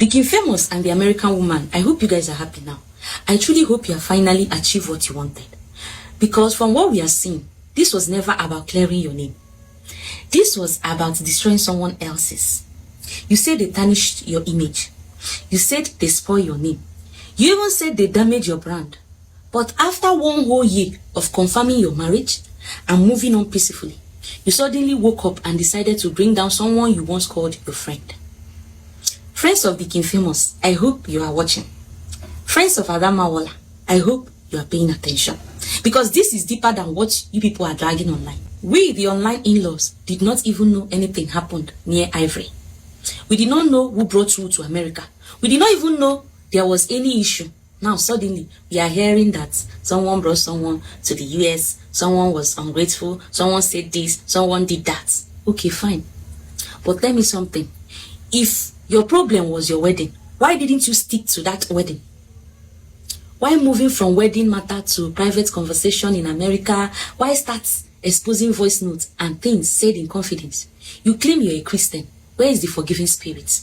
Deacon Famous and the American woman, I hope you guys are happy now. I truly hope you have finally achieved what you wanted. Because from what we are seeing, this was never about clearing your name. This was about destroying someone else's. You said they tarnished your image. You said they spoiled your name. You even said they damaged your brand. But after one whole year of confirming your marriage and moving on peacefully, you suddenly woke up and decided to bring down someone you once called your friend. Friends of Deacon Famous, I hope you are watching. Friends of Adamawala, I hope you are paying attention. Because this is deeper than what you people are dragging online. We, the online in-laws, did not even know anything happened near Ivory. We did not know who brought you to America. We did not even know there was any issue. Now suddenly, we are hearing that someone brought someone to the US, someone was ungrateful, someone said this, someone did that. Okay, fine. But tell me something. If your problem was your wedding, why didn't you stick to that wedding? Why moving from wedding matter to private conversation in America? Why start exposing voice notes and things said in confidence? You claim you're a Christian. Where is the forgiving spirit?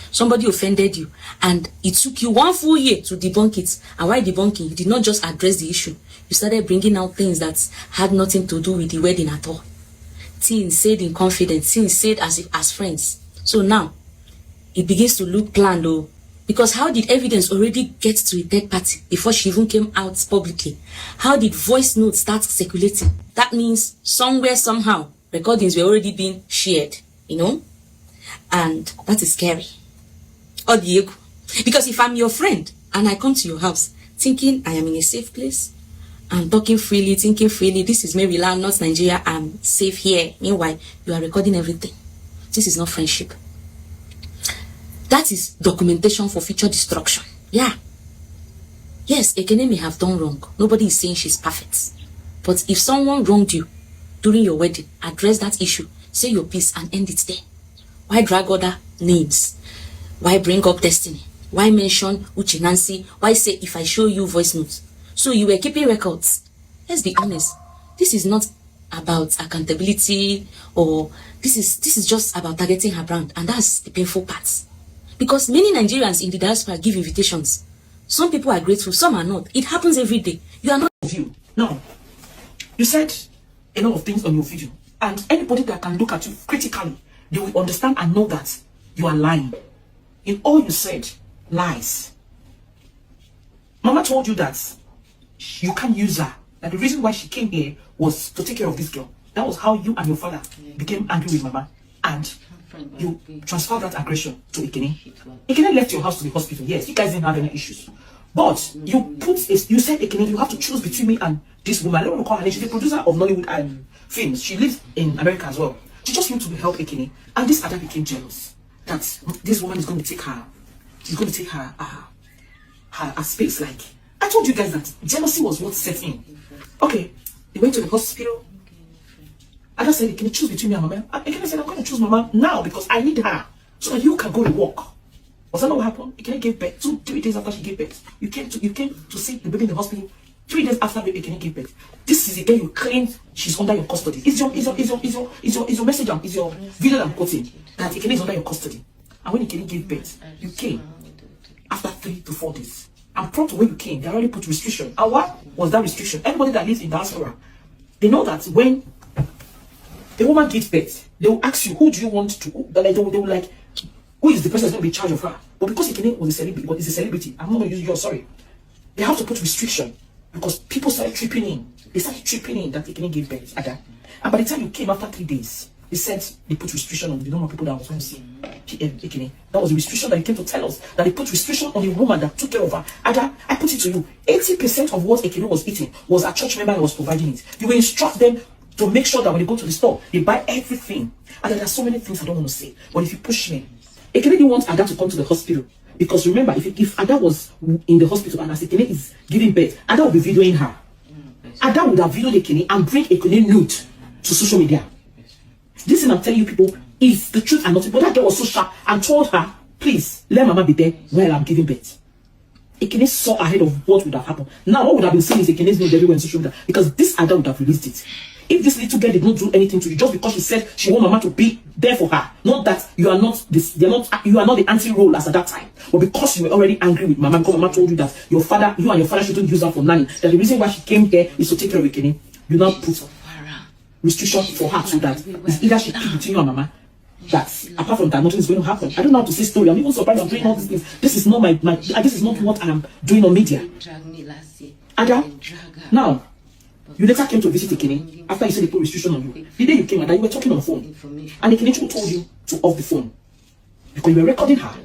Somebody offended you and it took you 1 full year to debunk it. And while debunking, you did not just address the issue. You started bringing out things that had nothing to do with the wedding at all. Things said in confidence, things said as if as friends. So now, it begins to look planned though. Because how did evidence already get to a third party before she even came out publicly? How did voice notes start circulating? That means somewhere, somehow, recordings were already being shared, you know? And that is scary. Or Diego. Because if I'm your friend and I come to your house thinking I am in a safe place, I'm talking freely, thinking freely, this is Maryland, not Nigeria, I'm safe here. Meanwhile, you are recording everything. This is not friendship. That is documentation for future destruction. Yeah. Yes, Ekenne may have done wrong. Nobody is saying she's perfect. But if someone wronged you during your wedding, address that issue, say your piece and end it there. Why drag other names? Why bring up destiny? Why mention Uche Nancy? Why say if I show you voice notes? So you were keeping records. Let's be honest. This is not about accountability or this is just about targeting her brand, and that's the painful part. Because many Nigerians in the diaspora give invitations. Some people are grateful, some are not. It happens every day. You are not of you. No. You said a lot of things on your video. And anybody that can look at you critically, they will understand and know that you are lying. In all you said, lies. Mama told you that you can't use her. That the reason why she came here was to take care of this girl. That was how you and your father became angry with Mama. And you transferred that aggression to Ekenne. Ekenne left your house to the hospital. Yes, you guys didn't have any issues. But you said, Ekenne, you have to choose between me and this woman. I don't want to call her name. She's the producer of Nollywood films. She lives in America as well. She just went to help Ekenne. And this other became jealous. That this woman is going to take her, she's going to take her space. Like, I told you guys that jealousy was what set in. Okay, they went to the hospital. I just said, can you choose between me and Mama? And Ekenne said, I'm going to choose Mama now because I need her so that you can go to work. Was that not what happened? Ekenne gave birth. 3 days after she gave birth, you came to see the baby in the hospital. 3 days after Ekenne gave birth. This is a girl you claim she's under your custody. Is your message, is your video I'm quoting that Ekenne is under your custody. And when Ekenne gave birth, you came after 3 to 4 days. And prompt when you came, they already put restriction. And what was that restriction? Anybody that lives in diaspora, they know that when the woman gives birth, they will ask you, who do you want to, they will like, who is the person that's going to be in charge of her? But because Ekenne was a celebrity, I'm not going to use yours, sorry. They have to put restriction because people started tripping in. They started tripping in that Ekenne gave birth. And by the time you came after 3 days, they said they put restriction on the number of people that was going to see Ekenne. That was a restriction that you came to tell us, that they put restriction on the woman that took care of her. I put it to you, 80% of what Ekenne was eating was a church member that was providing it. You will instruct them to make sure that when they go to the store, they buy everything. And there are so many things I don't want to say. But if you push me, Ekenne didn't want Ada to come to the hospital. Because remember, if Ada was in the hospital and as Ekenne is giving birth, Ada would be videoing her. Ada would have videoed Ekenne and bring Ekenne nude to social media. This thing I'm telling you people is the truth and nothing. But that girl was so sharp and told her, please, let Mama be there while I'm giving birth. Ekenne saw ahead of what would have happened. Now, what would have been seen is Ekenne's nude everywhere on social media. Because this Ada would have released it. If this little girl did not do anything to you just because she said she want mama to be there for her, not that you are not this, you are not the anti-role as at that time, but because you were already angry with mama because mama told you that you and your father shouldn't use her for nanny, that the reason why she came here is to take care of Ekenne, you now put restriction for her so that it's either she keep between you and mama. That apart from that, nothing is going to happen. I don't know how to say story. I'm even surprised I'm doing all these things. This is not this is not what I'm doing on media. Ada, now you later came to visit Ekenne after you said they put restriction on you. The day you came, Ada, you were talking on the phone, and Ekenne told you to off the phone because you were recording her,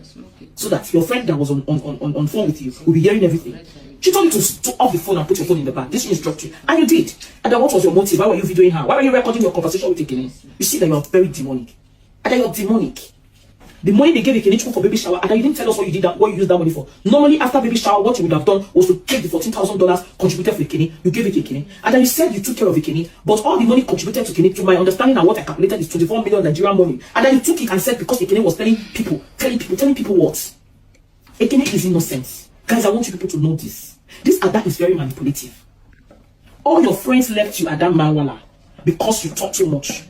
so that your friend that was on phone with you will be hearing everything. She told you to off the phone and put your phone in the bag. This instructed you, and you did. And then what was your motive? Why were you videoing her? Why were you recording your conversation with Ekenne? You see that you are very demonic. And you're demonic. The money they gave Ekenne for baby shower, and you didn't tell us what you did what you used that money for. Normally, after baby shower, what you would have done was to take the $14,000 contributed for Ekenne. You gave it to Ekenne, and then you said you took care of Ekenne, but all the money contributed to Ekenne, to my understanding and what I calculated, is 24 million Nigerian money. And then you took it and said because Ekenne was telling people what? Ekenne is innocent. Guys, I want you people to know this. This Ada is very manipulative. All your friends left you at that Mawala because you talk too much.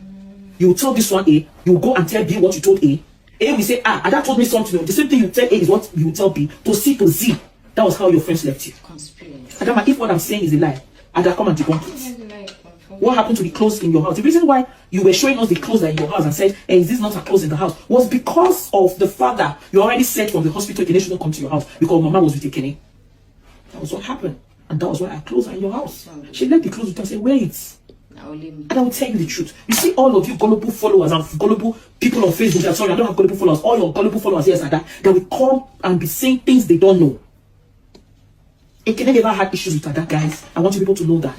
You will tell this one A, you will go and tell B what you told A. A will say, Ada told me something. The same thing you tell A is what you will tell B. To C to Z. That was how your friends left you. Adama, if what I'm saying is a lie, Ada, come and debunk it. What happened to the clothes in your house? The reason why you were showing us the clothes that in your house and said, hey, is this not a clothes in the house? Was because of the fact that you already said from the hospital Ekenne shouldn't come to your house because mama was with Ekenne. That was what happened. And that was why I closed her in your house. She left the clothes with her and said, wait. And I will tell you the truth. You see, all of you gullible followers and gullible people on Facebook, I'm sorry, I don't have gullible followers, all your gullible followers here that will come and be saying things they don't know. Ekenne never had issues with Ada, guys. I want you people to know that.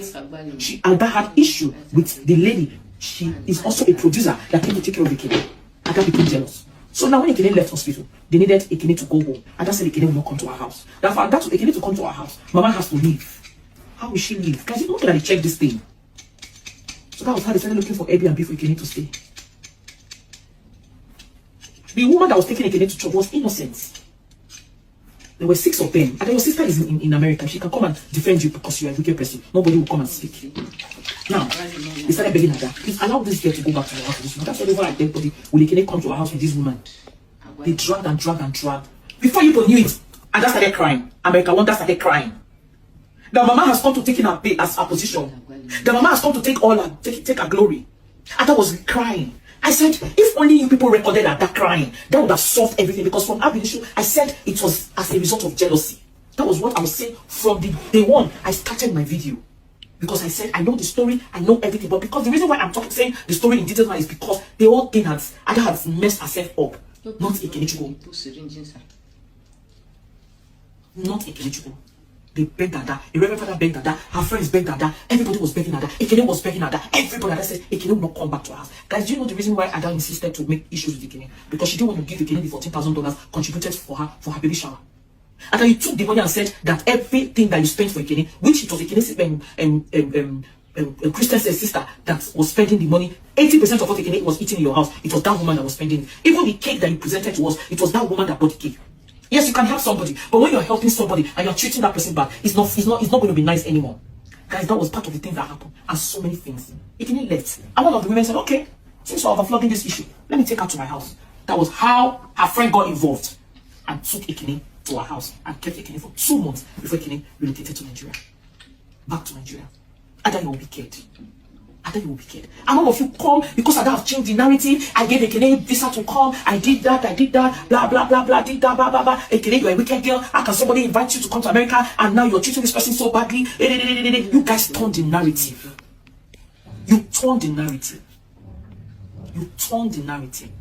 Ada had issue with the lady. She is also a producer that came to take care of Ekenne. Ada became jealous. So now when Ekenne left hospital, they needed Ekenne to go home. Ada said Ekenne will not come to our house. Therefore, that's Ekenne to come to our house. Mama has to leave. How will she leave? Guys, you know that they check this thing. So that was how they started looking for Airbnb for Ekenne to stay. The woman that was taking Ekenne to church was innocent. There were 6 of them. And then your sister is in America. She can come and defend you because you are a wicked person. Nobody will come and speak. Now, they started begging Ada, please allow this girl to go back to your house with this woman. That's why they were like, everybody will Ekenne come to our house with this woman. They dragged and dragged and dragged. Before you knew it, Ada started crying. America Wonder started crying. The mama has come to take in her pay as her position. The mama has come to take all her, take her glory. Ada was crying. I said, if only you people recorded Ada crying, that would have solved everything. Because from our issue, I said it was as a result of jealousy. That was what I was saying from the day one I started my video. Because I said, I know the story, I know everything. But because the reason why I'm saying the story in detail now is because the whole thing Ada has messed herself up. Not Ekenne. Not Ekenne. They begged Ada. A reverend father begged Ada. Her friends begged Ada. Everybody was begging Ada. Ekenne was begging Ada. Everybody Ada said Ekenne will not come back to her house. Guys, do you know the reason why Ada insisted to make issues with Ekenne? Because she didn't want to give Ekenne the $14,000 contributed for her baby shower. And then you took the money and said that everything that you spent for Ekenne, which it was Ekenne's Christian's sister that was spending the money, 80% of what Ekenne was eating in your house, it was that woman that was spending it. Even the cake that you presented to us, it was that woman that bought the cake. Yes, you can help somebody, but when you're helping somebody and you're treating that person bad, it's not going to be nice anymore. Guys, that was part of the things that happened, and so many things. Ekenne left, and one of the women said, okay, since you're overflogging this issue, let me take her to my house. That was how her friend got involved and took Ekenne to her house and kept Ekenne for 2 months before Ekenne relocated to Nigeria. Back to Nigeria. Ada, you will be cared. Ada, you will be cared. And all of you come because Ada have changed the narrative. I gave Ekenne visa to come. I did that, blah, blah, blah, blah, did that, blah, blah, blah. Ekenne, you're a wicked girl. How can somebody invite you to come to America and now you're treating this person so badly? You guys turned the narrative. You turned the narrative. You turned the narrative.